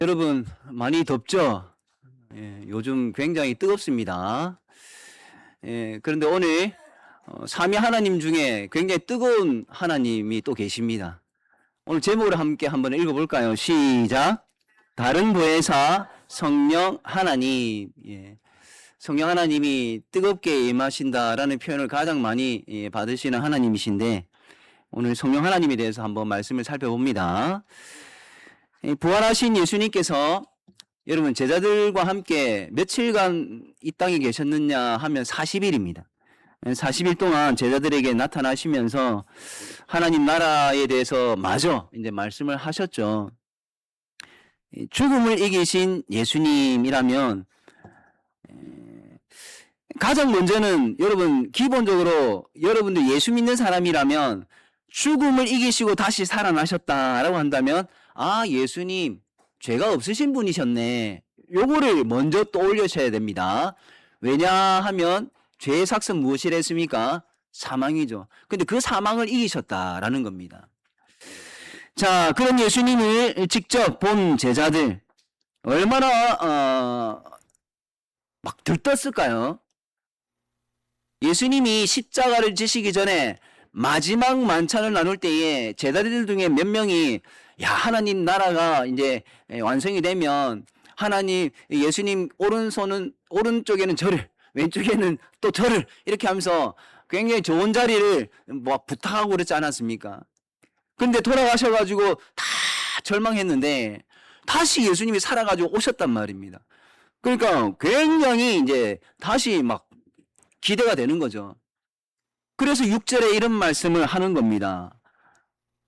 여러분 많이 덥죠? 요즘 굉장히 뜨겁습니다. 그런데 오늘 삼위 하나님 중에 굉장히 뜨거운 하나님이 또 계십니다. 오늘 제목을 함께 한번 읽어볼까요? 시작. 다른 보혜사 성령 하나님. 성령 하나님이 뜨겁게 임하신다라는 표현을 가장 많이 받으시는 하나님이신데 오늘 성령 하나님에 대해서 한번 말씀을 살펴봅니다. 부활하신 예수님께서 여러분 제자들과 함께 며칠간 이 땅에 계셨느냐 하면 40일입니다. 40일 동안 제자들에게 나타나시면서 하나님 나라에 대해서 마저 이제 말씀을 하셨죠. 죽음을 이기신 예수님이라면 가장 먼저는 여러분 기본적으로 여러분들 예수 믿는 사람이라면 죽음을 이기시고 다시 살아나셨다라고 한다면 아, 예수님 죄가 없으신 분이셨네. 요거를 먼저 떠올리셔야 됩니다. 왜냐하면 죄의 삭은 무엇이라 했습니까? 사망이죠. 근데 그 사망을 이기셨다라는 겁니다. 자, 그런 예수님을 직접 본 제자들 얼마나 막 들떴을까요? 예수님이 십자가를 지시기 전에 마지막 만찬을 나눌 때에 제자들 중에 몇 명이 야, 하나님 나라가 이제 완성이 되면 하나님 예수님 오른쪽에는 저를 왼쪽에는 또 저를 이렇게 하면서 굉장히 좋은 자리를 뭐 부탁하고 그랬지 않았습니까? 근데 돌아가셔가지고 다 절망했는데 다시 예수님이 살아가지고 오셨단 말입니다. 그러니까 굉장히 이제 다시 막 기대가 되는 거죠. 그래서 6절에 이런 말씀을 하는 겁니다.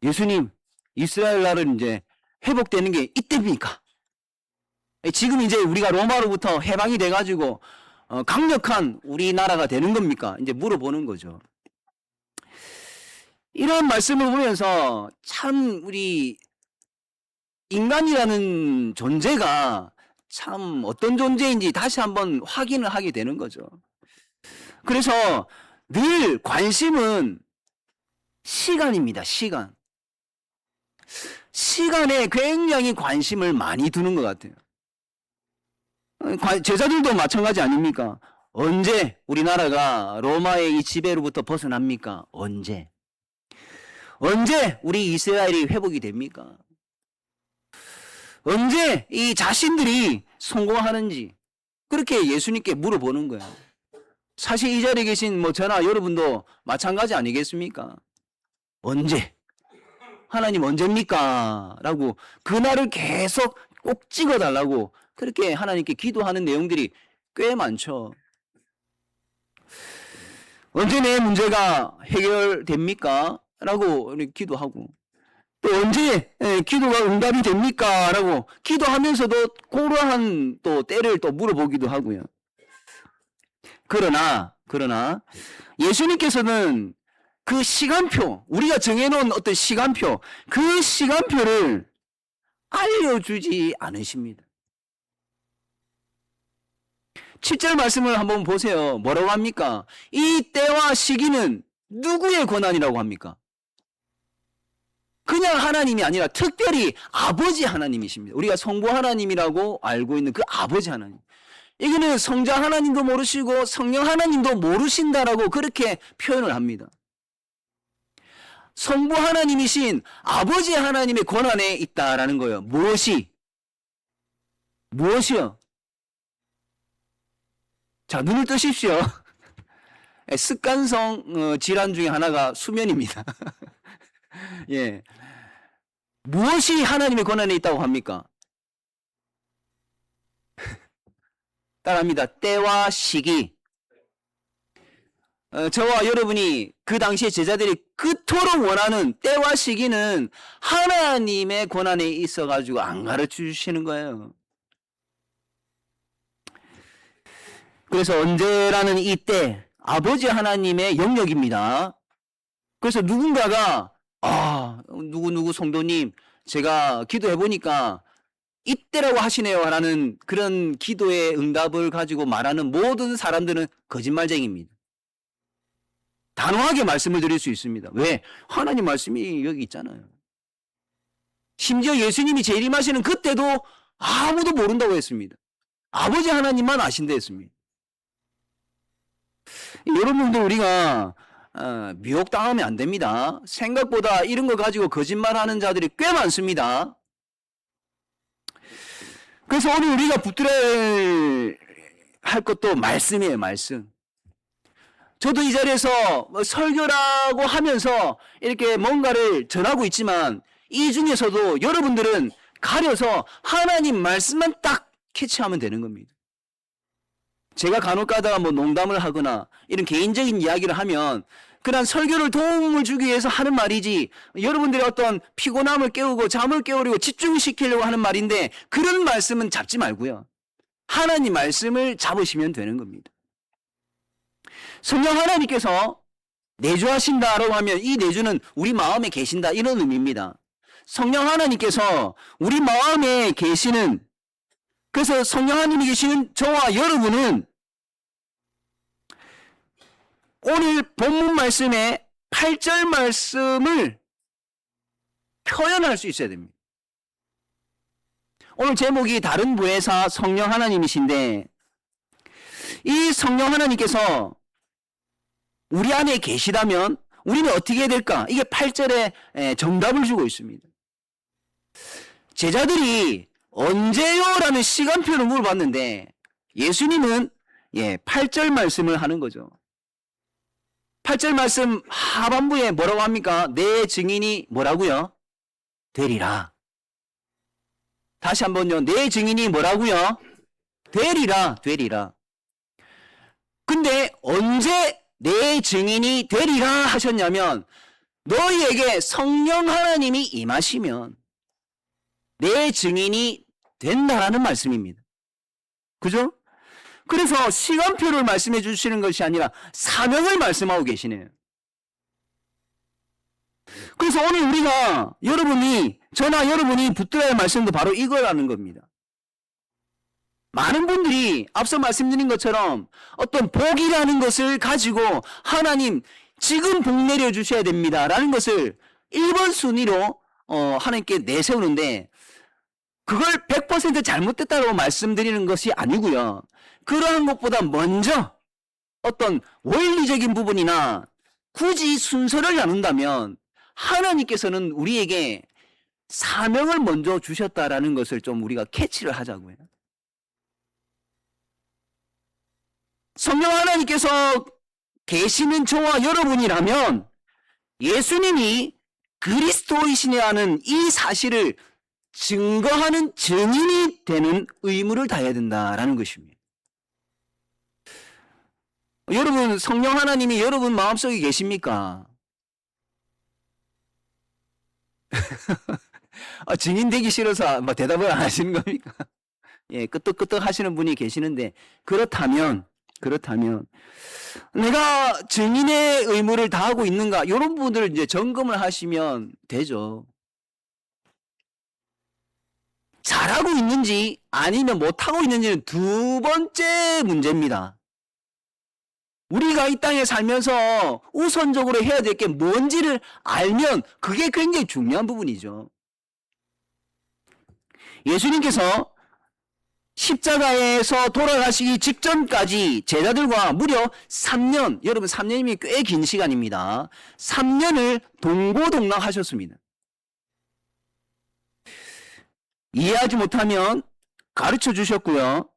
예수님, 이스라엘 나라는 이제 회복되는 게 이때입니까? 지금 이제 우리가 로마로부터 해방이 돼가지고 강력한 우리나라가 되는 겁니까? 이제 물어보는 거죠. 이런 말씀을 보면서 참 우리 인간이라는 존재가 참 어떤 존재인지 다시 한번 확인을 하게 되는 거죠. 그래서 늘 관심은 시간입니다. 시간. 시간에 굉장히 관심을 많이 두는 것 같아요. 제자들도 마찬가지 아닙니까? 언제 우리나라가 로마의 이 지배로부터 벗어납니까? 언제? 언제 우리 이스라엘이 회복이 됩니까? 언제 이 자신들이 성공하는지 그렇게 예수님께 물어보는 거예요. 사실 이 자리에 계신 뭐 저나 여러분도 마찬가지 아니겠습니까? 언제? 하나님 언제입니까? 라고 그날을 계속 꼭 찍어달라고 그렇게 하나님께 기도하는 내용들이 꽤 많죠. 언제 내 문제가 해결됩니까? 라고 기도하고 또 언제 기도가 응답이 됩니까? 라고 기도하면서도 그러한 또 때를 또 물어보기도 하고요. 그러나 예수님께서는 그 시간표, 우리가 정해놓은 어떤 시간표, 그 시간표를 알려주지 않으십니다. 7절 말씀을 한번 보세요. 뭐라고 합니까? 이 때와 시기는 누구의 권한이라고 합니까? 그냥 하나님이 아니라 특별히 아버지 하나님이십니다. 우리가 성부 하나님이라고 알고 있는 그 아버지 하나님. 이거는 성자 하나님도 모르시고 성령 하나님도 모르신다라고 그렇게 표현을 합니다. 성부 하나님이신 아버지 하나님의 권한에 있다라는 거예요. 무엇이요? 자, 눈을 뜨십시오. 습관성 질환 중에 하나가 수면입니다. 예. 무엇이 하나님의 권한에 있다고 합니까? 따라합니다. 때와 시기. 저와 여러분이 그 당시에 제자들이 그토록 원하는 때와 시기는 하나님의 권한에 있어가지고 안 가르쳐 주시는 거예요. 그래서 언제라는 이 때, 아버지 하나님의 영역입니다. 그래서 누군가가, 누구 성도님, 제가 기도해보니까 이때라고 하시네요. 라는 그런 기도의 응답을 가지고 말하는 모든 사람들은 거짓말쟁이입니다. 단호하게 말씀을 드릴 수 있습니다. 왜? 하나님 말씀이 여기 있잖아요. 심지어 예수님이 재림하시는 그때도 아무도 모른다고 했습니다. 아버지 하나님만 아신다 했습니다. 여러분들 우리가 미혹당하면 안 됩니다. 생각보다 이런 거 가지고 거짓말하는 자들이 꽤 많습니다. 그래서 오늘 우리가 붙들어야 할 것도 말씀이에요. 말씀. 저도 이 자리에서 설교라고 하면서 이렇게 뭔가를 전하고 있지만 이 중에서도 여러분들은 가려서 하나님 말씀만 딱 캐치하면 되는 겁니다. 제가 간혹 가다가 뭐 농담을 하거나 이런 개인적인 이야기를 하면 그런 설교를 도움을 주기 위해서 하는 말이지 여러분들의 어떤 피곤함을 깨우고 잠을 깨우려고 집중시키려고 하는 말인데 그런 말씀은 잡지 말고요. 하나님 말씀을 잡으시면 되는 겁니다. 성령 하나님께서 내주하신다라고 하면 이 내주는 우리 마음에 계신다 이런 의미입니다. 성령 하나님께서 우리 마음에 계시는, 그래서 성령 하나님이 계시는 저와 여러분은 오늘 본문 말씀의 8절 말씀을 표현할 수 있어야 됩니다. 오늘 제목이 다른 부회사 성령 하나님이신데 이 성령 하나님께서 우리 안에 계시다면 우리는 어떻게 해야 될까? 이게 8절에 정답을 주고 있습니다. 제자들이 언제요? 라는 시간표를 물어봤는데 예수님은 8절 말씀을 하는 거죠. 8절 말씀 하반부에 뭐라고 합니까? 내 증인이 뭐라고요? 되리라. 다시 한번요. 내 증인이 뭐라고요? 되리라. 되리라. 근데 언제 내 증인이 되리라 하셨냐면 너희에게 성령 하나님이 임하시면 내 증인이 된다라는 말씀입니다. 그죠? 그래서 시간표를 말씀해 주시는 것이 아니라 사명을 말씀하고 계시네요. 그래서 오늘 우리가 저나 여러분이 붙들어야 할 말씀도 바로 이거라는 겁니다. 많은 분들이 앞서 말씀드린 것처럼 어떤 복이라는 것을 가지고 하나님 지금 복 내려주셔야 됩니다 라는 것을 1번 순위로 하나님께 내세우는데 그걸 100% 잘못됐다고 말씀드리는 것이 아니고요. 그러한 것보다 먼저 어떤 원리적인 부분이나 굳이 순서를 나눈다면 하나님께서는 우리에게 사명을 먼저 주셨다라는 것을 좀 우리가 캐치를 하자고요. 성령 하나님께서 계시는 저와 여러분이라면 예수님이 그리스도이시냐는 이 사실을 증거하는 증인이 되는 의무를 다해야 된다라는 것입니다. 여러분, 성령 하나님이 여러분 마음속에 계십니까? 증인 되기 싫어서 대답을 안 하시는 겁니까? 끄떡끄떡 하시는 분이 계시는데 그렇다면 내가 증인의 의무를 다하고 있는가? 이런 부분들을 이제 점검을 하시면 되죠. 잘하고 있는지 아니면 못하고 있는지는 두 번째 문제입니다. 우리가 이 땅에 살면서 우선적으로 해야 될 게 뭔지를 알면 그게 굉장히 중요한 부분이죠. 예수님께서 십자가에서 돌아가시기 직전까지 제자들과 무려 3년, 여러분 3년이면 꽤 긴 시간입니다. 3년을 동고동락 하셨습니다. 이해하지 못하면 가르쳐 주셨고요.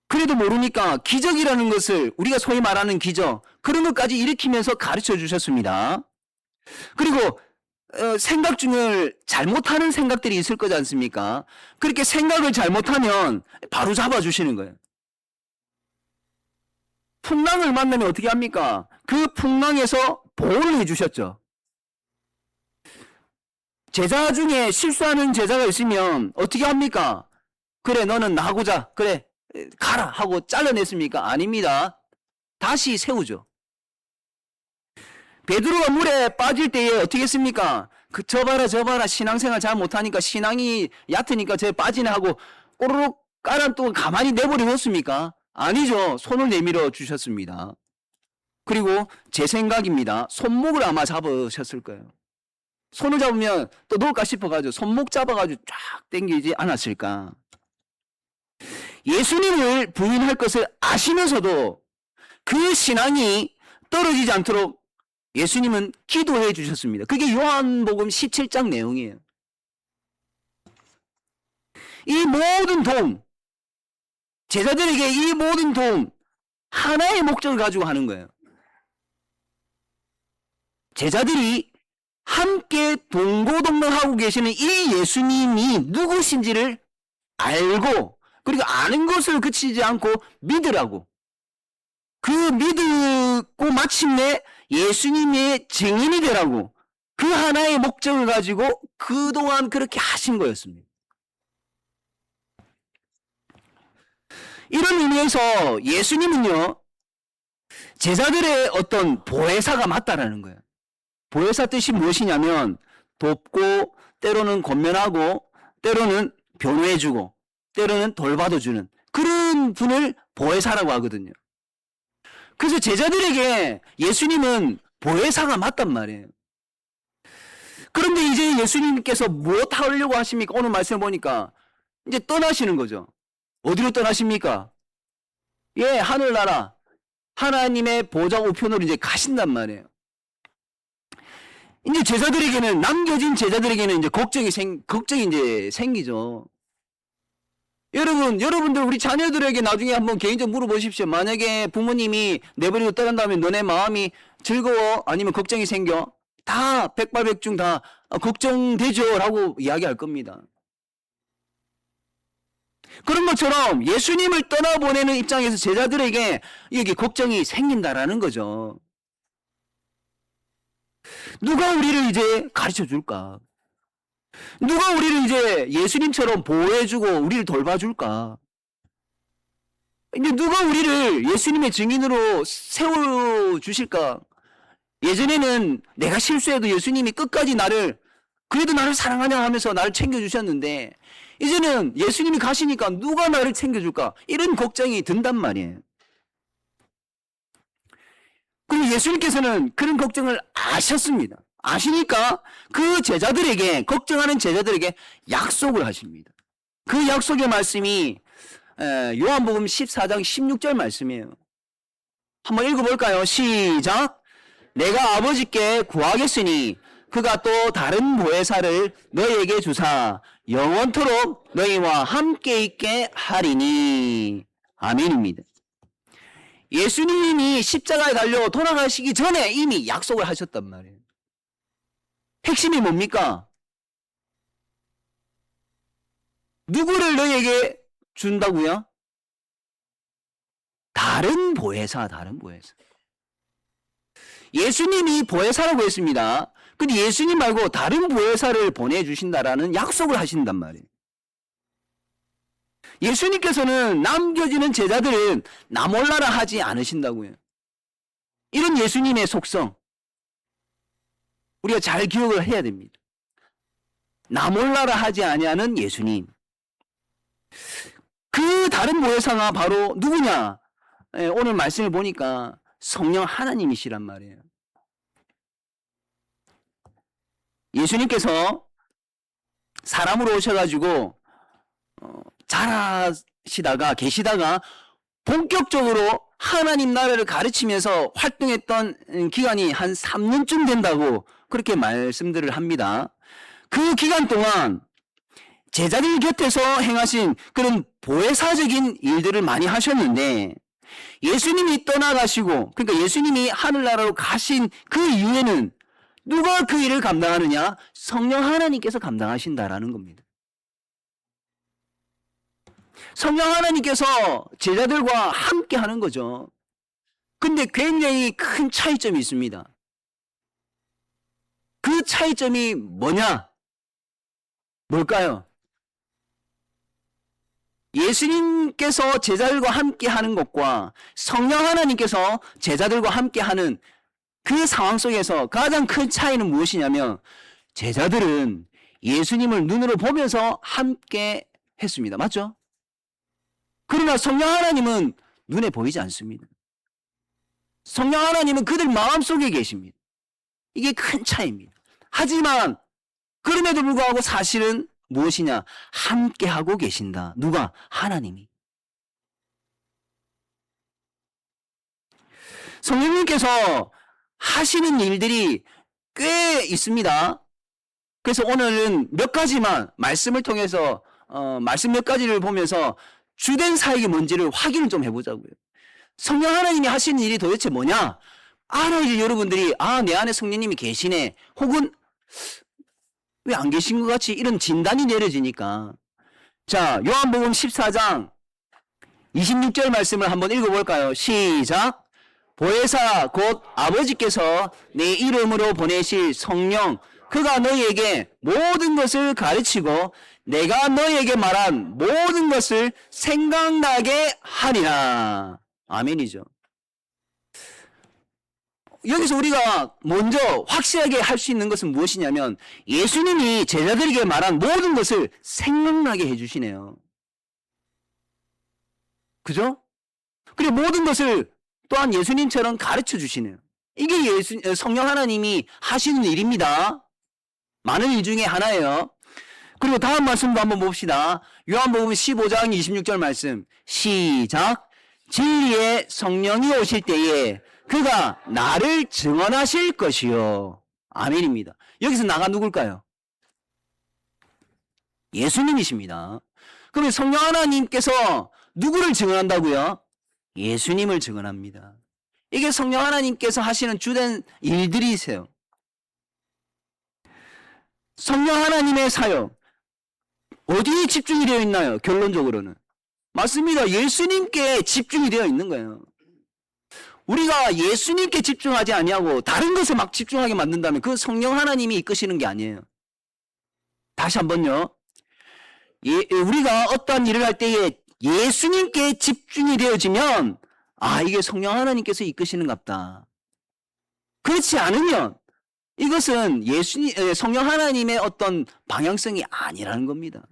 그래도 모르니까 기적이라는 것을 우리가 소위 말하는 기적, 그런 것까지 일으키면서 가르쳐 주셨습니다. 그리고 생각 중을 잘못하는 생각들이 있을 거지 않습니까? 그렇게 생각을 잘못하면 바로 잡아주시는 거예요. 풍랑을 만나면 어떻게 합니까? 그 풍랑에서 보호를 해주셨죠. 제자 중에 실수하는 제자가 있으면 어떻게 합니까? 그래, 너는 나고자, 그래, 가라 하고 잘라냈습니까? 아닙니다. 다시 세우죠. 베드로가 물에 빠질 때에 어떻게 했습니까? 저 봐라 신앙생활 잘 못하니까 신앙이 얕으니까 쟤 빠지네 하고 꼬르륵 깔아 또 가만히 내버려뒀습니까? 아니죠. 손을 내밀어 주셨습니다. 그리고 제 생각입니다. 손목을 아마 잡으셨을 거예요. 손을 잡으면 또 놓을까 싶어가지고 손목 잡아가지고 쫙 당기지 않았을까? 예수님을 부인할 것을 아시면서도 그 신앙이 떨어지지 않도록 예수님은 기도해 주셨습니다. 그게 요한복음 17장 내용이에요. 이 모든 도움, 제자들에게 이 모든 도움, 하나의 목적을 가지고 하는 거예요. 제자들이 함께 동고동락하고 계시는 이 예수님이 누구신지를 알고, 그리고 아는 것을 그치지 않고 믿으라고. 그 믿고 마침내 예수님의 증인이 되라고. 그 하나의 목적을 가지고 그동안 그렇게 하신 거였습니다. 이런 의미에서 예수님은요, 제자들의 어떤 보혜사가 맞다라는 거예요. 보혜사 뜻이 무엇이냐면 돕고, 때로는 권면하고, 때로는 변호해주고, 때로는 돌봐줘주는 그런 분을 보혜사라고 하거든요. 그래서 제자들에게 예수님은 보혜사가 맞단 말이에요. 그런데 이제 예수님께서 무엇 하려고 하십니까? 오늘 말씀 보니까 이제 떠나시는 거죠. 어디로 떠나십니까? 예, 하늘나라 하나님의 보좌 우편으로 이제 가신단 말이에요. 이제 제자들에게는, 남겨진 제자들에게는 이제 걱정이 이제 생기죠. 여러분들 우리 자녀들에게 나중에 한번 개인적으로 물어보십시오. 만약에 부모님이 내버리고 떠난 다음에 너네 마음이 즐거워? 아니면 걱정이 생겨? 다 백발백중 다 걱정되죠? 라고 이야기할 겁니다. 그런 것처럼 예수님을 떠나보내는 입장에서 제자들에게 이게 걱정이 생긴다라는 거죠. 누가 우리를 이제 가르쳐 줄까? 누가 우리를 이제 예수님처럼 보호해주고 우리를 돌봐줄까? 이제 누가 우리를 예수님의 증인으로 세워주실까? 예전에는 내가 실수해도 예수님이 끝까지 그래도 나를 사랑하냐 하면서 나를 챙겨주셨는데, 이제는 예수님이 가시니까 누가 나를 챙겨줄까? 이런 걱정이 든단 말이에요. 그리고 예수님께서는 그런 걱정을 아셨습니다. 아시니까 그 제자들에게, 걱정하는 제자들에게 약속을 하십니다. 그 약속의 말씀이 요한복음 14장 16절 말씀이에요. 한번 읽어볼까요? 시작! 내가 아버지께 구하겠으니 그가 또 다른 보혜사를 너희에게 주사 영원토록 너희와 함께 있게 하리니. 아멘입니다. 예수님이 십자가에 달려 돌아가시기 전에 이미 약속을 하셨단 말이에요. 핵심이 뭡니까? 누구를 너희에게 준다고요? 다른 보혜사. 예수님이 보혜사라고 했습니다. 근데 예수님 말고 다른 보혜사를 보내주신다라는 약속을 하신단 말이에요. 예수님께서는 남겨지는 제자들은 나 몰라라 하지 않으신다고요. 이런 예수님의 속성, 우리가 잘 기억을 해야 됩니다. 나 몰라라 하지 아니하는 예수님. 그 다른 보혜사가 바로 누구냐? 오늘 말씀을 보니까 성령 하나님이시란 말이에요. 예수님께서 사람으로 오셔가지고 자라시다가 계시다가 본격적으로 하나님 나라를 가르치면서 활동했던 기간이 한 3년쯤 된다고 그렇게 말씀들을 합니다. 그 기간 동안 제자들 곁에서 행하신 그런 보혜사적인 일들을 많이 하셨는데, 예수님이 떠나가시고, 그러니까 예수님이 하늘나라로 가신 그 이후에는 누가 그 일을 감당하느냐? 성령 하나님께서 감당하신다라는 겁니다. 성령 하나님께서 제자들과 함께 하는 거죠. 근데 굉장히 큰 차이점이 있습니다. 그 차이점이 뭐냐? 뭘까요? 예수님께서 제자들과 함께 하는 것과 성령 하나님께서 제자들과 함께 하는 그 상황 속에서 가장 큰 차이는 무엇이냐면, 제자들은 예수님을 눈으로 보면서 함께 했습니다. 맞죠? 그러나 성령 하나님은 눈에 보이지 않습니다. 성령 하나님은 그들 마음속에 계십니다. 이게 큰 차이입니다. 하지만 그럼에도 불구하고 사실은 무엇이냐? 함께 하고 계신다. 누가? 하나님이. 성령님께서 하시는 일들이 꽤 있습니다. 그래서 오늘은 몇 가지만 말씀을 통해서 말씀 몇 가지를 보면서 주된 사역이 뭔지를 확인을 좀 해보자고요. 성령 하나님이 하시는 일이 도대체 뭐냐? 알아야지 여러분들이 내 안에 성령님이 계시네. 혹은 왜 안 계신 것 같이 이런 진단이 내려지니까. 자, 요한복음 14장 26절 말씀을 한번 읽어볼까요? 시작. 보혜사 곧 아버지께서 내 이름으로 보내실 성령 그가 너희에게 모든 것을 가르치고 내가 너희에게 말한 모든 것을 생각나게 하리라. 아멘이죠. 여기서 우리가 먼저 확실하게 할 수 있는 것은 무엇이냐면 예수님이 제자들에게 말한 모든 것을 생각나게 해주시네요. 그죠? 그리고 모든 것을 또한 예수님처럼 가르쳐 주시네요. 이게 성령 하나님이 하시는 일입니다. 많은 일 중에 하나예요. 그리고 다음 말씀도 한번 봅시다. 요한복음 15장 26절 말씀 시작. 진리의 성령이 오실 때에 그가 나를 증언하실 것이요. 아멘입니다. 여기서 나가 누굴까요? 예수님이십니다. 그러면 성령 하나님께서 누구를 증언한다고요? 예수님을 증언합니다. 이게 성령 하나님께서 하시는 주된 일들이세요. 성령 하나님의 사역 어디에 집중이 되어 있나요? 결론적으로는 맞습니다. 예수님께 집중이 되어 있는 거예요. 우리가 예수님께 집중하지 아니하고 다른 것에 막 집중하게 만든다면 그 성령 하나님이 이끄시는 게 아니에요. 다시 한번요. 우리가 어떠한 일을 할 때에 예수님께 집중이 되어지면 이게 성령 하나님께서 이끄시는갑다. 그렇지 않으면 이것은 성령 하나님의 어떤 방향성이 아니라는 겁니다.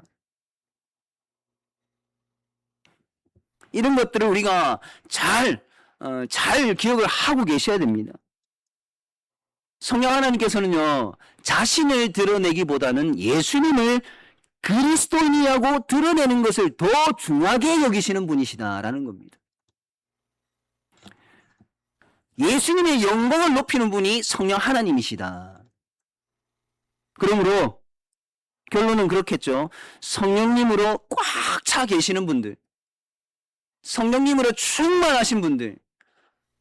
이런 것들을 우리가 잘 기억을 하고 계셔야 됩니다. 성령 하나님께서는요, 자신을 드러내기보다는 예수님을 그리스도인이라고 드러내는 것을 더 중요하게 여기시는 분이시다라는 겁니다. 예수님의 영광을 높이는 분이 성령 하나님이시다. 그러므로 결론은 그렇겠죠. 성령님으로 꽉 차 계시는 분들, 성령님으로 충만하신 분들,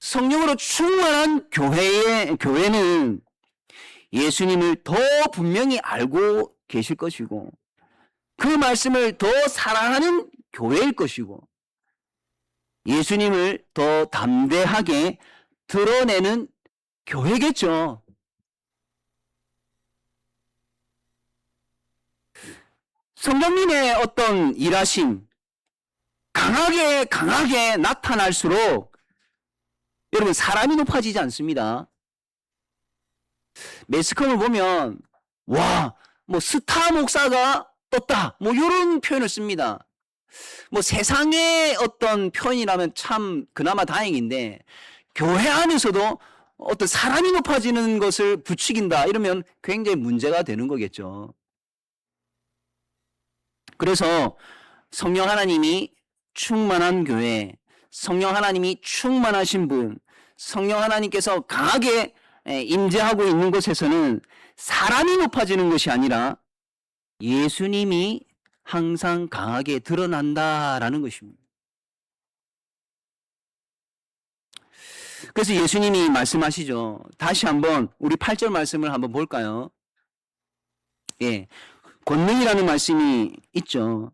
성령으로 충만한 교회는 예수님을 더 분명히 알고 계실 것이고 그 말씀을 더 사랑하는 교회일 것이고 예수님을 더 담대하게 드러내는 교회겠죠. 성령님의 어떤 일하심 강하게 나타날수록 여러분 사람이 높아지지 않습니다. 매스컴을 보면 스타 목사가 떴다 이런 표현을 씁니다. 세상의 어떤 표현이라면 참 그나마 다행인데 교회 안에서도 어떤 사람이 높아지는 것을 부추긴다 이러면 굉장히 문제가 되는 거겠죠. 그래서 성령 하나님이 충만한 교회, 성령 하나님이 충만하신 분, 성령 하나님께서 강하게 임재하고 있는 곳에서는 사람이 높아지는 것이 아니라 예수님이 항상 강하게 드러난다라는 것입니다. 그래서 예수님이 말씀하시죠. 다시 한번 우리 8절 말씀을 한번 볼까요? 예, 권능이라는 말씀이 있죠.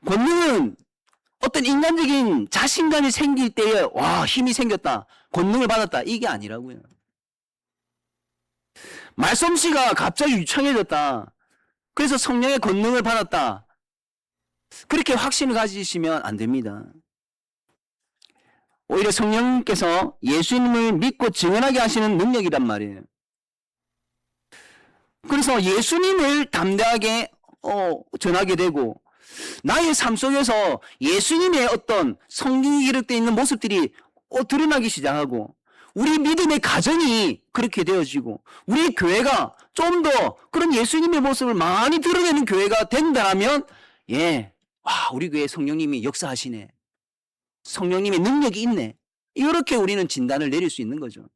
권능은 어떤 인간적인 자신감이 생길 때에 힘이 생겼다, 권능을 받았다 이게 아니라고요. 말솜씨가 갑자기 유창해졌다, 그래서 성령의 권능을 받았다, 그렇게 확신을 가지시면 안 됩니다. 오히려 성령님께서 예수님을 믿고 증언하게 하시는 능력이란 말이에요. 그래서 예수님을 담대하게 전하게 되고 나의 삶 속에서 예수님의 어떤 성경이 기록되어 있는 모습들이 드러나기 시작하고 우리 믿음의 가정이 그렇게 되어지고 우리 교회가 좀 더 그런 예수님의 모습을 많이 드러내는 교회가 된다면 예, 와, 우리 교회 성령님이 역사하시네. 성령님의 능력이 있네. 이렇게 우리는 진단을 내릴 수 있는 거죠.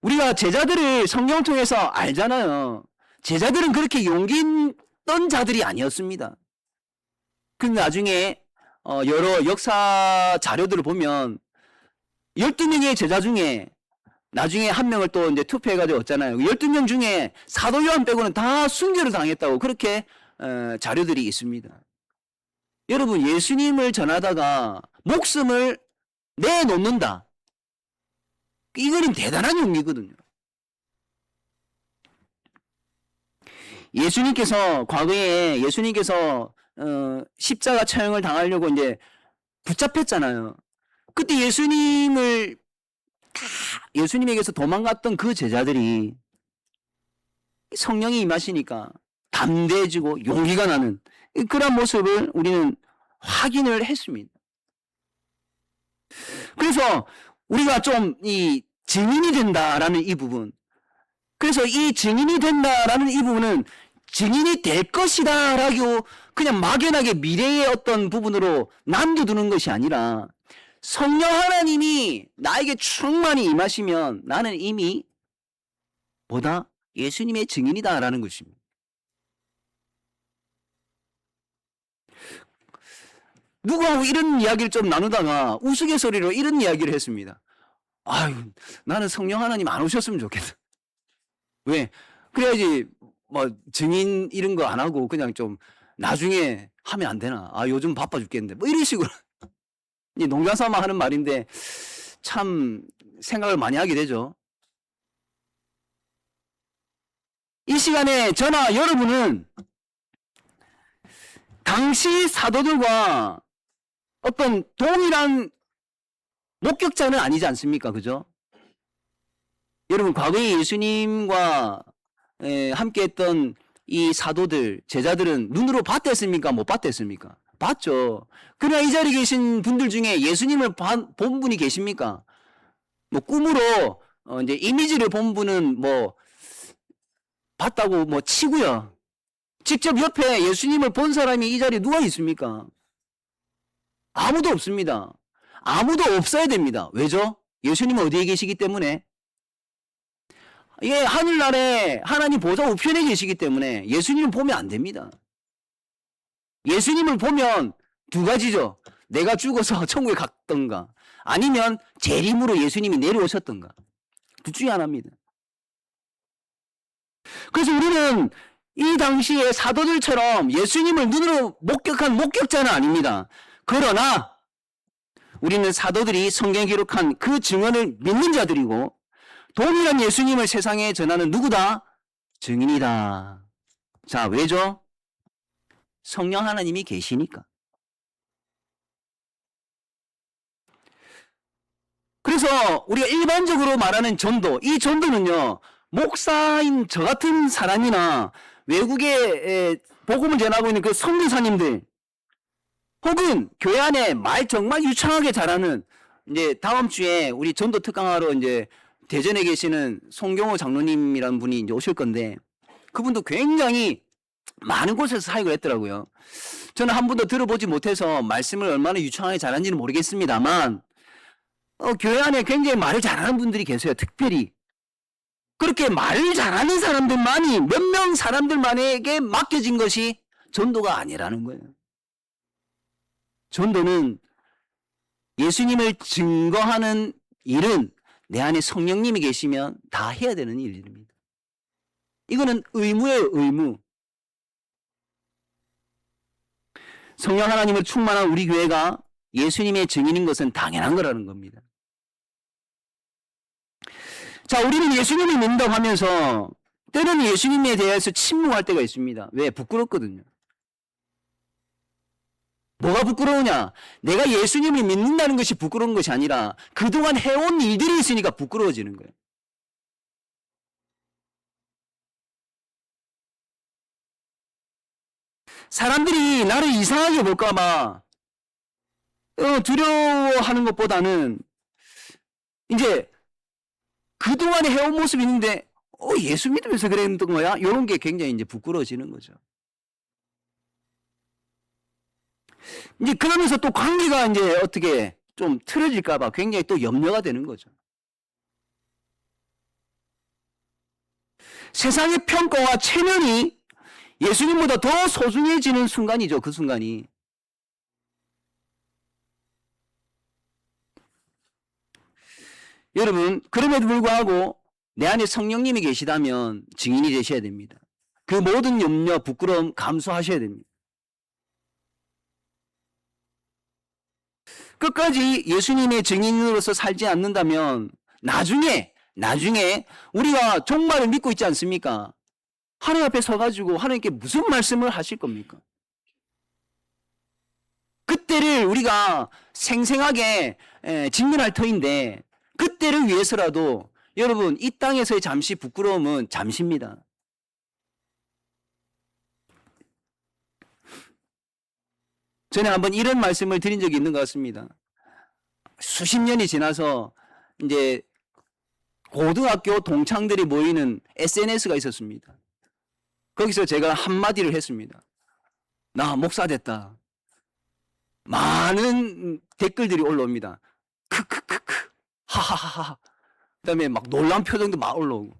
우리가 제자들을 성경 통해서 알잖아요. 제자들은 그렇게 용기 있던 자들이 아니었습니다. 근데 나중에 여러 역사 자료들을 보면 12명의 제자 중에 나중에 한 명을 또 이제 투표해가지고 얻잖아요. 12명 중에 사도 요한 빼고는 다 순교를 당했다고 그렇게 자료들이 있습니다. 여러분, 예수님을 전하다가 목숨을 내놓는다. 이거는 대단한 용기거든요. 과거에 예수님께서 십자가 처형을 당하려고 이제 붙잡혔잖아요. 그때 예수님에게서 도망갔던 그 제자들이 성령이 임하시니까 담대해지고 용기가 나는 그런 모습을 우리는 확인을 했습니다. 그래서 우리가 좀 이 증인이 된다라는 이 부분, 그래서 이 증인이 된다라는 이 부분은 증인이 될 것이다라고 그냥 막연하게 미래의 어떤 부분으로 남겨두는 것이 아니라 성령 하나님이 나에게 충만히 임하시면 나는 이미 뭐다? 예수님의 증인이다라는 것입니다. 누구하고 이런 이야기를 좀 나누다가 우스갯소리로 이런 이야기를 했습니다. 아유, 나는 성령 하나님 안 오셨으면 좋겠다. 왜? 그래야지 뭐 증인 이런 거 안 하고 그냥 좀 나중에 하면 안 되나? 아, 요즘 바빠 죽겠는데. 뭐 이런 식으로. 농담 삼아 하는 말인데 참 생각을 많이 하게 되죠. 이 시간에 저나 여러분은 당시 사도들과 어떤 동일한 목격자는 아니지 않습니까? 그죠? 여러분, 과거에 예수님과 함께 했던 이 사도들, 제자들은 눈으로 봤댔습니까? 못 봤댔습니까? 봤죠. 그러나 이 자리에 계신 분들 중에 예수님을 본 분이 계십니까? 뭐 꿈으로 이제 이미지를 본 분은 뭐 봤다고 뭐 치고요. 직접 옆에 예수님을 본 사람이 이 자리에 누가 있습니까? 아무도 없습니다. 아무도 없어야 됩니다. 왜죠? 예수님은 어디에 계시기 때문에? 예, 하늘나라에 하나님 보좌 우편에 계시기 때문에 예수님을 보면 안 됩니다. 예수님을 보면 두 가지죠. 내가 죽어서 천국에 갔던가 아니면 재림으로 예수님이 내려오셨던가. 둘 중에 하나입니다. 그래서 우리는 이 당시에 사도들처럼 예수님을 눈으로 목격한 목격자는 아닙니다. 그러나 우리는 사도들이 성경에 기록한 그 증언을 믿는 자들이고 동일한 예수님을 세상에 전하는 누구다? 증인이다. 자, 왜죠? 성령 하나님이 계시니까. 그래서 우리가 일반적으로 말하는 전도, 이 전도는요, 목사인 저 같은 사람이나 외국에 복음을 전하고 있는 그 선교사님들, 혹은 교회 안에 말 정말 유창하게 잘하는, 이제 다음 주에 우리 전도 특강하러 이제 대전에 계시는 송경호 장로님이라는 분이 이제 오실 건데, 그분도 굉장히 많은 곳에서 사역을 했더라고요. 저는 한 번도 들어보지 못해서 말씀을 얼마나 유창하게 잘하는지는 모르겠습니다만, 교회 안에 굉장히 말을 잘하는 분들이 계세요. 특별히. 그렇게 말을 잘하는 사람들만이 몇 명 사람들만에게 맡겨진 것이 전도가 아니라는 거예요. 전도는 예수님을 증거하는 일은 내 안에 성령님이 계시면 다 해야 되는 일입니다. 이거는 의무예요, 의무. 성령 하나님을 충만한 우리 교회가 예수님의 증인인 것은 당연한 거라는 겁니다. 자, 우리는 예수님을 믿는다고 하면서 때로는 예수님에 대해서 침묵할 때가 있습니다. 왜? 부끄럽거든요. 뭐가 부끄러우냐? 내가 예수님을 믿는다는 것이 부끄러운 것이 아니라 그동안 해온 일들이 있으니까 부끄러워지는 거예요. 사람들이 나를 이상하게 볼까봐 두려워하는 것보다는 이제 그동안에 해온 모습이 있는데 예수 믿으면서 그랬던 거야? 이런 게 굉장히 이제 부끄러워지는 거죠. 이제 그러면서 또 관계가 이제 어떻게 좀 틀어질까봐 굉장히 또 염려가 되는 거죠. 세상의 평가와 체면이 예수님보다 더 소중해지는 순간이죠. 그 순간이. 여러분, 그럼에도 불구하고 내 안에 성령님이 계시다면 증인이 되셔야 됩니다. 그 모든 염려, 부끄러움 감수하셔야 됩니다. 끝까지 예수님의 증인으로서 살지 않는다면 나중에 우리가 정말을 믿고 있지 않습니까? 하나님 앞에 서가지고 하나님께 무슨 말씀을 하실 겁니까? 그때를 우리가 생생하게 직면할 터인데 그때를 위해서라도 여러분 이 땅에서의 잠시 부끄러움은 잠시입니다. 전에 한번 이런 말씀을 드린 적이 있는 것 같습니다. 수십 년이 지나서 이제 고등학교 동창들이 모이는 SNS가 있었습니다. 거기서 제가 한마디를 했습니다. 나 목사 됐다. 많은 댓글들이 올라옵니다. 크크크크 하하하하. 그다음에 막 놀란 표정도 막 올라오고.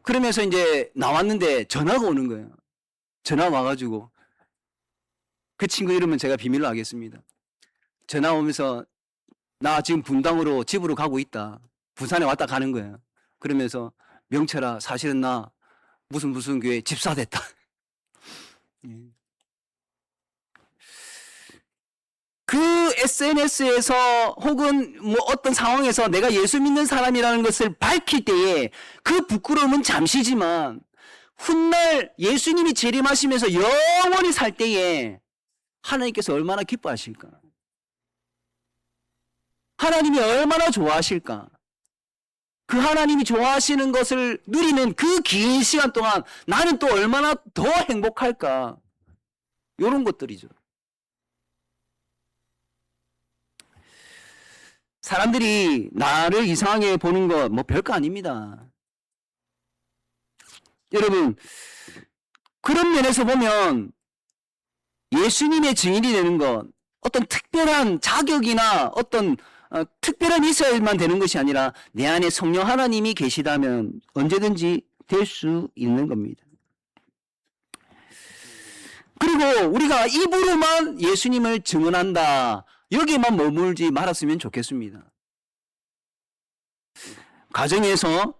그러면서 이제 나왔는데 전화가 오는 거예요. 전화 와가지고 그 친구 이름은 제가 비밀로 하겠습니다. 전화 오면서 나 지금 분당으로 집으로 가고 있다. 부산에 왔다 가는 거예요. 그러면서 명철아 사실은 나 무슨 교회 집사 됐다. 그 SNS에서 혹은 뭐 어떤 상황에서 내가 예수 믿는 사람이라는 것을 밝힐 때에 그 부끄러움은 잠시지만 훗날 예수님이 재림하시면서 영원히 살 때에 하나님께서 얼마나 기뻐하실까? 하나님이 얼마나 좋아하실까? 그 하나님이 좋아하시는 것을 누리는 그 긴 시간 동안 나는 또 얼마나 더 행복할까? 이런 것들이죠. 사람들이 나를 이상하게 보는 거 뭐 별거 아닙니다. 여러분, 그런 면에서 보면 예수님의 증인이 되는 것, 어떤 특별한 자격이나 어떤 특별한 있어야만 되는 것이 아니라 내 안에 성령 하나님이 계시다면 언제든지 될 수 있는 겁니다. 그리고 우리가 입으로만 예수님을 증언한다. 여기에만 머물지 말았으면 좋겠습니다. 가정에서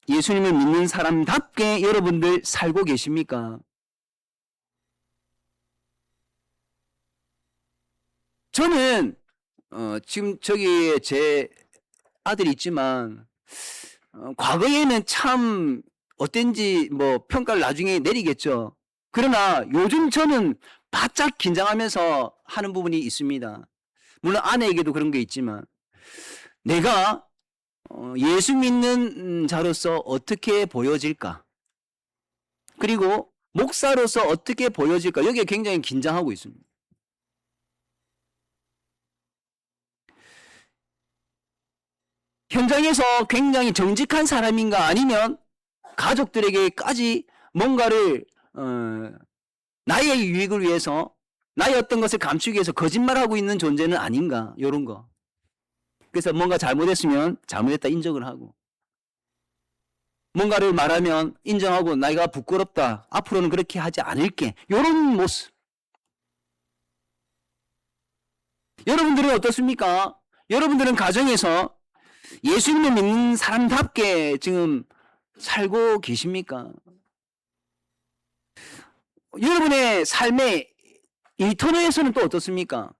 예수님을 믿는 사람답게 여러분들 살고 계십니까? 저는 지금 저기 제 아들이 있지만 과거에는 참 어땠는지 뭐 평가를 나중에 내리겠죠. 그러나 요즘 저는 바짝 긴장하면서 하는 부분이 있습니다. 물론 아내에게도 그런 게 있지만 내가 예수 믿는 자로서 어떻게 보여질까? 그리고 목사로서 어떻게 보여질까? 여기에 굉장히 긴장하고 있습니다. 현장에서 굉장히 정직한 사람인가 아니면 가족들에게까지 뭔가를 나의 유익을 위해서 나의 어떤 것을 감추기 위해서 거짓말하고 있는 존재는 아닌가 이런 거. 그래서 뭔가 잘못했으면 잘못했다 인정을 하고 뭔가를 말하면 인정하고 내가 부끄럽다 앞으로는 그렇게 하지 않을게 이런 모습. 여러분들은 어떻습니까? 여러분들은 가정에서 예수님을 믿는 사람답게 지금 살고 계십니까? 여러분의 삶의 인터넷에서는 또 어떻습니까?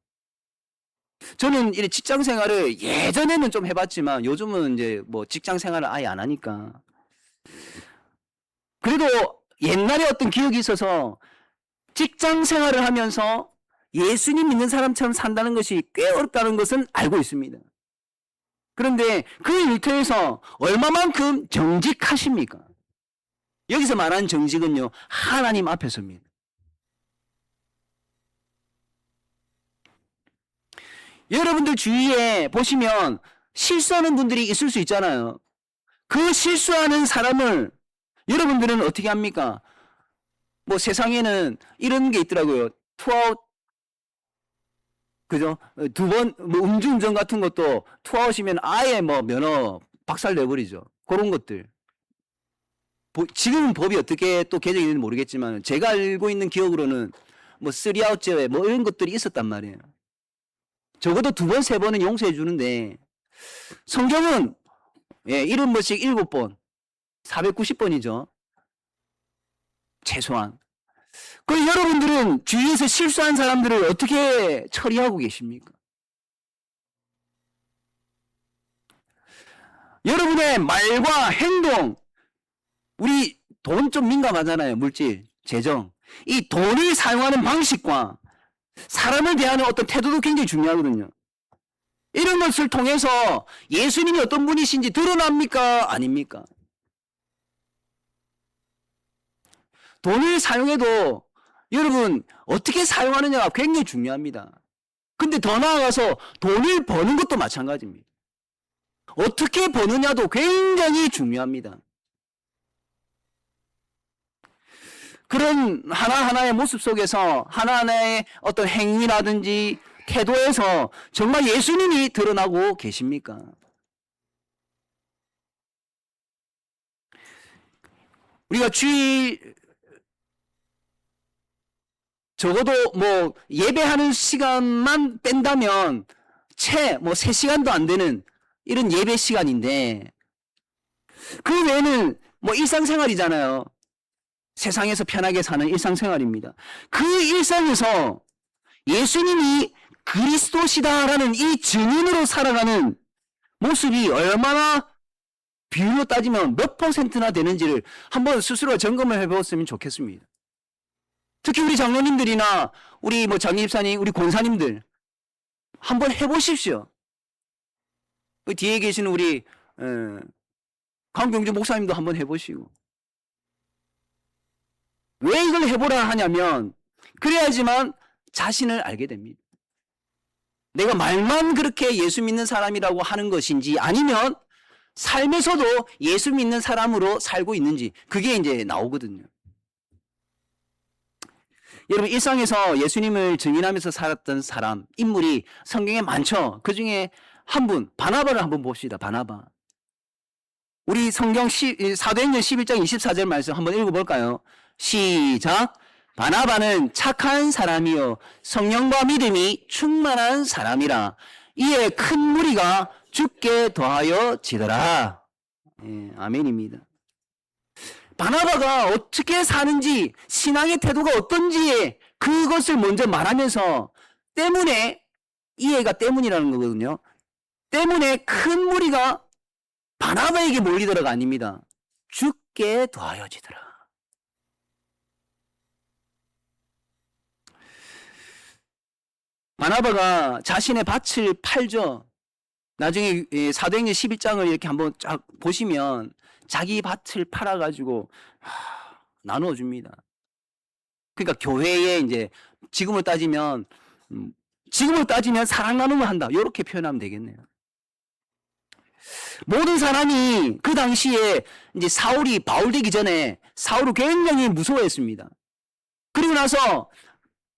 저는 이 직장 생활을 예전에는 좀 해봤지만 요즘은 이제 뭐 직장 생활을 아예 안 하니까. 그래도 옛날에 어떤 기억이 있어서 직장 생활을 하면서 예수님 믿는 사람처럼 산다는 것이 꽤 어렵다는 것은 알고 있습니다. 그런데 그 일터에서 얼마만큼 정직하십니까? 여기서 말하는 정직은요, 하나님 앞에서입니다. 여러분들 주위에 보시면 실수하는 분들이 있을 수 있잖아요. 그 실수하는 사람을 여러분들은 어떻게 합니까? 뭐 세상에는 이런 게 있더라고요. 투아웃, 그죠? 두 번, 뭐 음주운전 같은 것도 투아웃이면 아예 뭐 면허 박살 내버리죠. 그런 것들. 지금은 법이 어떻게 또 개정이 되는지 모르겠지만 제가 알고 있는 기억으로는 뭐 3아웃 제외 뭐 이런 것들이 있었단 말이에요. 적어도 두 번, 세 번은 용서해 주는데 성경은 예, 70번씩 7번, 490번이죠. 최소한. 그 여러분들은 주위에서 실수한 사람들을 어떻게 처리하고 계십니까? 여러분의 말과 행동, 우리 돈 좀 민감하잖아요. 물질, 재정. 이 돈을 사용하는 방식과 사람을 대하는 어떤 태도도 굉장히 중요하거든요. 이런 것을 통해서 예수님이 어떤 분이신지 드러납니까? 아닙니까? 돈을 사용해도 여러분 어떻게 사용하느냐가 굉장히 중요합니다. 근데 더 나아가서 돈을 버는 것도 마찬가지입니다. 어떻게 버느냐도 굉장히 중요합니다. 그런 하나하나의 모습 속에서 하나하나의 어떤 행위라든지 태도에서 정말 예수님이 드러나고 계십니까? 우리가 주일 적어도 뭐 예배하는 시간만 뺀다면 채 뭐 3시간도 안 되는 이런 예배 시간인데 그 외에는 뭐 일상생활이잖아요. 세상에서 편하게 사는 일상생활입니다. 그 일상에서 예수님이 그리스도시다라는 이 증인으로 살아가는 모습이 얼마나 비율로 따지면 몇 퍼센트나 되는지를 한번 스스로 점검을 해보았으면 좋겠습니다. 특히 우리 장로님들이나 우리 뭐 장립사님, 우리 권사님들 한번 해보십시오. 그 뒤에 계시는 우리 강경주 목사님도 한번 해보시고. 왜 이걸 해보라 하냐면 그래야지만 자신을 알게 됩니다. 내가 말만 그렇게 예수 믿는 사람이라고 하는 것인지 아니면 삶에서도 예수 믿는 사람으로 살고 있는지 그게 이제 나오거든요. 여러분 일상에서 예수님을 증인하면서 살았던 사람, 인물이 성경에 많죠. 그 중에 한 분, 바나바를 한번 봅시다. 바나바. 우리 성경 사도행전 11장 24절 말씀 한번 읽어볼까요? 시작. 바나바는 착한 사람이요 성령과 믿음이 충만한 사람이라 이에 큰 무리가 죽게 더하여 지더라. 예, 아멘입니다. 바나바가 어떻게 사는지 신앙의 태도가 어떤지 그것을 먼저 말하면서 때문에 이해가 때문이라는 거거든요. 때문에 큰 무리가 바나바에게 몰리더라가 아닙니다. 죽게 더하여지더라. 바나바가 자신의 밭을 팔죠. 나중에 사도행전 11장을 이렇게 한번 쫙 보시면 자기 밭을 팔아가지고 나누어 줍니다. 그러니까 교회에 이제 지금으로 따지면 사랑 나눔을 한다. 이렇게 표현하면 되겠네요. 모든 사람이 그 당시에 이제 사울이 바울 되기 전에 사울을 굉장히 무서워했습니다. 그리고 나서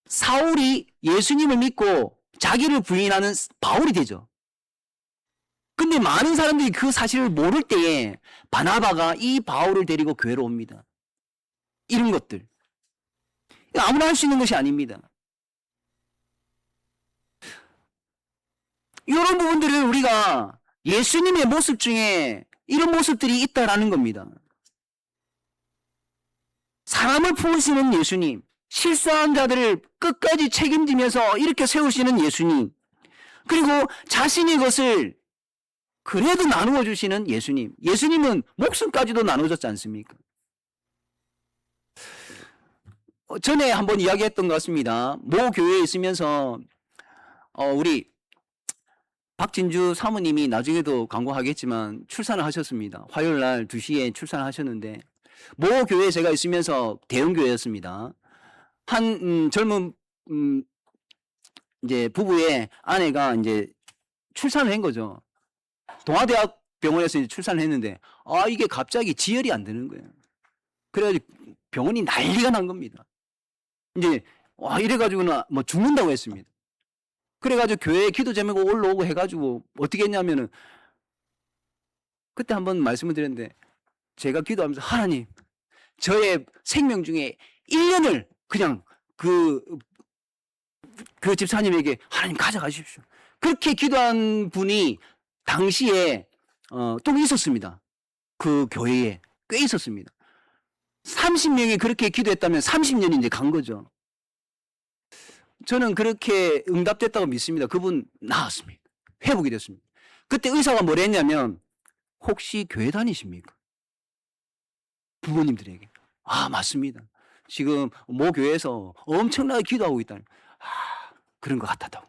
사울이 예수님을 믿고 자기를 부인하는 바울이 되죠. 근데 많은 사람들이 그 사실을 모를 때에 바나바가 이 바울을 데리고 교회로 옵니다. 이런 것들. 아무나 할 수 있는 것이 아닙니다. 이런 부분들을 우리가 예수님의 모습 중에 이런 모습들이 있다라는 겁니다. 사람을 품으시는 예수님, 실수한 자들을 끝까지 책임지면서 이렇게 세우시는 예수님, 그리고 자신의 것을 그래도 나누어 주시는 예수님. 예수님은 목숨까지도 나눠줬지 않습니까? 전에 한번 이야기했던 것 같습니다. 모 교회에 있으면서 우리 박진주 사모님이 나중에도 광고하겠지만 출산을 하셨습니다. 화요일 날 2시에 출산을 하셨는데 모 교회에 제가 있으면서 대형 교회였습니다. 한 젊은 이제 부부의 아내가 이제 출산을 한 거죠. 동아대학 병원에서 이제 출산을 했는데, 이게 갑자기 지혈이 안 되는 거예요. 그래가지고 병원이 난리가 난 겁니다. 이제, 이래가지고는 뭐 죽는다고 했습니다. 그래가지고 교회에 기도 제목이 올라오고 해가지고 어떻게 했냐면은, 그때 한번 말씀을 드렸는데, 제가 기도하면서, 하나님, 저의 생명 중에 1년을 그냥 그 집사님에게 하나님 가져가십시오. 그렇게 기도한 분이 당시에 또 있었습니다. 그 교회에 꽤 있었습니다. 30명이 그렇게 기도했다면 30년이 이제 간 거죠. 저는 그렇게 응답됐다고 믿습니다. 그분 나았습니다. 회복이 됐습니다. 그때 의사가 뭐라 했냐면, 혹시 교회 다니십니까? 부모님들에게. 맞습니다. 지금 모 교회에서 엄청나게 기도하고 있다는. 그런 것 같았다고.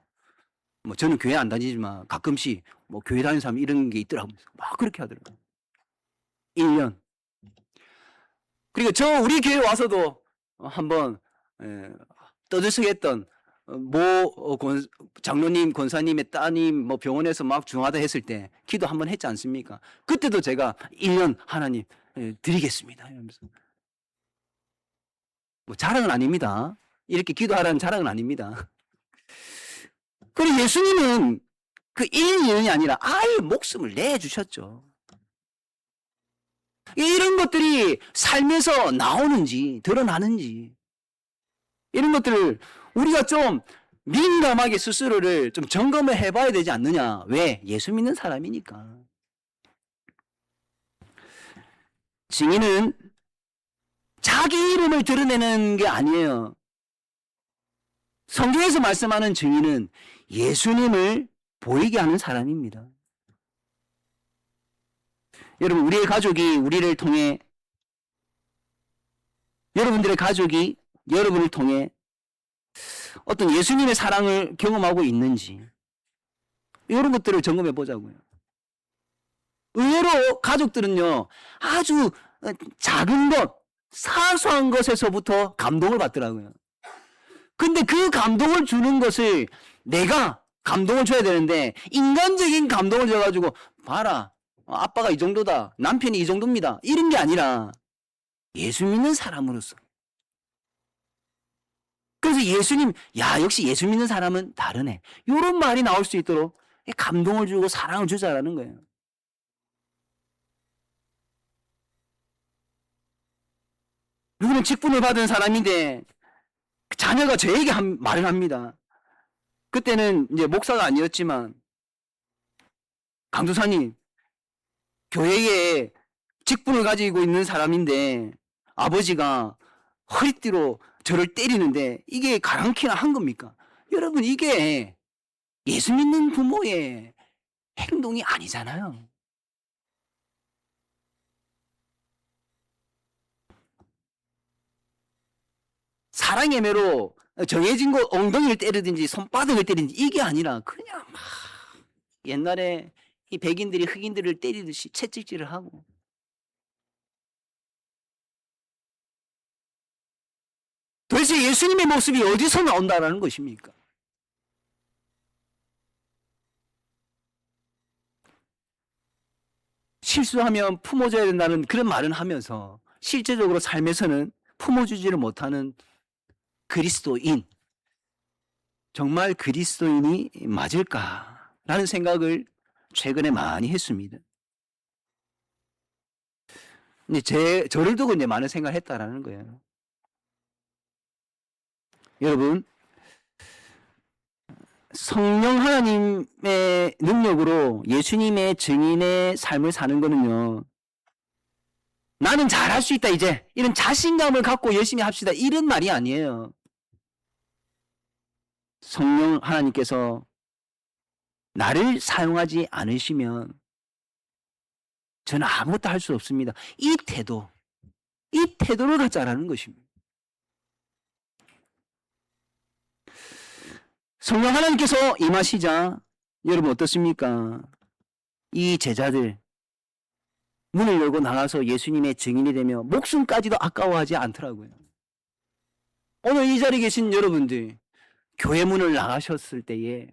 뭐 저는 교회 안 다니지만 가끔씩 뭐 교회 다니는 사람 이런 게 있더라고요. 막 그렇게 하더라고요. 1년. 그리고 우리 교회 와서도 한번 떠들썩했던 장로님, 권사님의 따님 뭐 병원에서 막 중하다 했을 때 기도 한번 했지 않습니까? 그때도 제가 1년 하나님 드리겠습니다 이러면서. 뭐 자랑은 아닙니다. 이렇게 기도하라는 자랑은 아닙니다. 그리고 예수님은 그 1년이 아니라 아예 목숨을 내주셨죠. 이런 것들이 삶에서 나오는지 드러나는지 이런 것들을 우리가 좀 민감하게 스스로를 좀 점검을 해봐야 되지 않느냐. 왜? 예수 믿는 사람이니까. 증인은 자기 이름을 드러내는 게 아니에요. 성경에서 말씀하는 증인은 예수님을 보이게 하는 사람입니다. 여러분, 우리의 가족이 우리를 통해, 여러분들의 가족이 여러분을 통해 어떤 예수님의 사랑을 경험하고 있는지 이런 것들을 점검해 보자고요. 의외로 가족들은요, 아주 작은 것, 사소한 것에서부터 감동을 받더라고요. 근데 그 감동을 주는 것을 내가 감동을 줘야 되는데 인간적인 감동을 줘가지고 봐라, 아빠가 이 정도다, 남편이 이 정도입니다, 이런 게 아니라 예수 믿는 사람으로서. 그래서 예수님, 역시 예수 믿는 사람은 다르네, 이런 말이 나올 수 있도록 감동을 주고 사랑을 주자라는 거예요. 누구는 직분을 받은 사람인데 자녀가 저에게 말을 합니다. 그때는 이제 목사가 아니었지만, 강도사님, 교회에 직분을 가지고 있는 사람인데 아버지가 허리띠로 저를 때리는데 이게 가랑키나 한 겁니까? 여러분, 이게 예수 믿는 부모의 행동이 아니잖아요. 사랑의 매로 정해진 거 엉덩이를 때리든지 손바닥을 때리든지 이게 아니라 그냥 막 옛날에 이 백인들이 흑인들을 때리듯이 채찍질을 하고, 도대체 예수님의 모습이 어디서 나온다라는 것입니까? 실수하면 품어줘야 된다는 그런 말은 하면서 실제적으로 삶에서는 품어주지를 못하는 그리스도인, 정말 그리스도인이 맞을까라는 생각을 최근에 많이 했습니다. 근데 저를 두고 이제 많은 생각을 했다라는 거예요. 여러분, 성령 하나님의 능력으로 예수님의 증인의 삶을 사는 거는요, 나는 잘할 수 있다, 이제 이런 자신감을 갖고 열심히 합시다, 이런 말이 아니에요. 성령 하나님께서 나를 사용하지 않으시면 저는 아무것도 할 수 없습니다, 이 태도를 갖자라는 것입니다. 성령 하나님께서 임하시자 여러분 어떻습니까? 이 제자들 문을 열고 나가서 예수님의 증인이 되며 목숨까지도 아까워하지 않더라고요. 오늘 이 자리에 계신 여러분들, 교회 문을 나가셨을 때에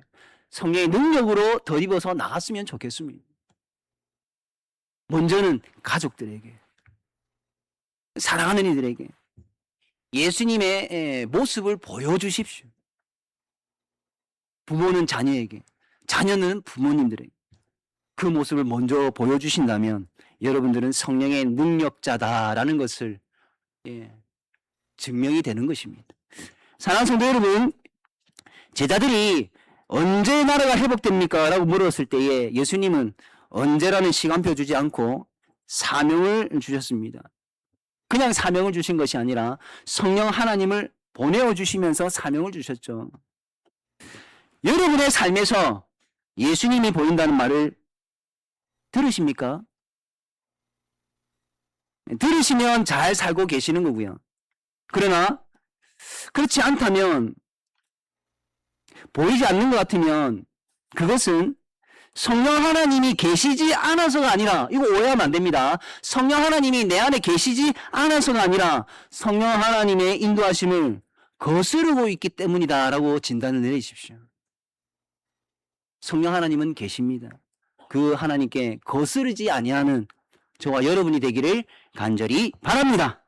성령의 능력으로 덧입어서 나갔으면 좋겠습니다. 먼저는 가족들에게, 사랑하는 이들에게 예수님의 모습을 보여주십시오. 부모는 자녀에게, 자녀는 부모님들에게 그 모습을 먼저 보여주신다면 여러분들은 성령의 능력자다라는 것을 증명이 되는 것입니다. 사랑하는 성도 여러분, 제자들이 언제 나라가 회복됩니까? 라고 물었을 때에 예수님은 언제라는 시간표 주지 않고 사명을 주셨습니다. 그냥 사명을 주신 것이 아니라 성령 하나님을 보내어 주시면서 사명을 주셨죠. 여러분의 삶에서 예수님이 보인다는 말을 들으십니까? 들으시면 잘 살고 계시는 거고요. 그러나 그렇지 않다면, 보이지 않는 것 같으면 그것은 성령 하나님이 계시지 않아서가 아니라, 이거 오해하면 안 됩니다. 성령 하나님이 내 안에 계시지 않아서가 아니라 성령 하나님의 인도하심을 거스르고 있기 때문이다 라고 진단을 내리십시오. 성령 하나님은 계십니다. 그 하나님께 거스르지 아니하는 저와 여러분이 되기를 간절히 바랍니다.